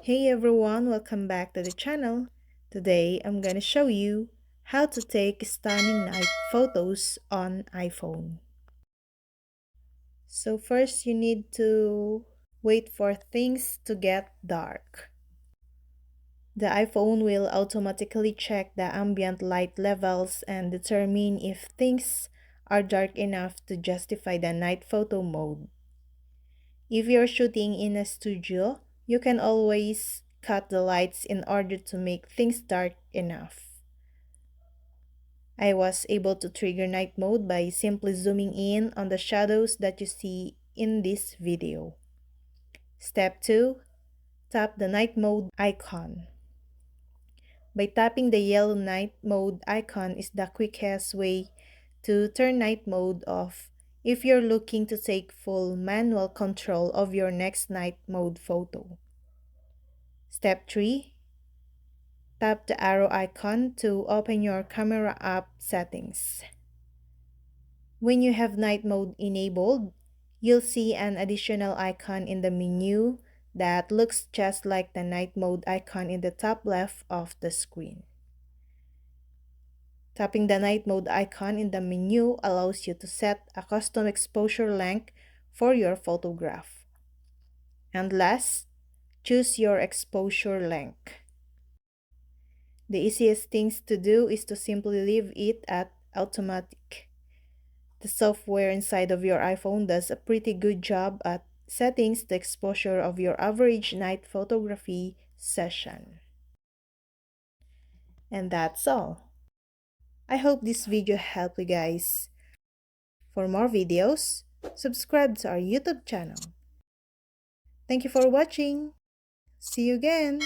Hey everyone, welcome back to the channel. Today I'm gonna show you how to take stunning night photos on iPhone. So first you need to wait for things to get dark. The iPhone will automatically check the ambient light levels and determine if things are dark enough to justify the night photo mode. If you're shooting in a studio, you can always cut the lights in order to make things dark enough. I was able to trigger night mode by simply zooming in on the shadows that you see in this video. Step 2. Tap the night mode icon. By tapping the yellow night mode icon is the quickest way to turn night mode off if you're looking to take full manual control of your next night mode photo. Step 3. Tap the arrow icon to open your camera app settings. When you have night mode enabled, you'll see an additional icon in the menu that looks just like the night mode icon in the top left of the screen. Tapping the night mode icon in the menu allows you to set a custom exposure length for your photograph. And last, choose your exposure length. The easiest things to do is to simply leave it at automatic. The software inside of your iPhone does a pretty good job at setting the exposure of your average night photography session. And that's all. I hope this video helped you guys. For more videos, subscribe to our YouTube channel. Thank you for watching. See you again.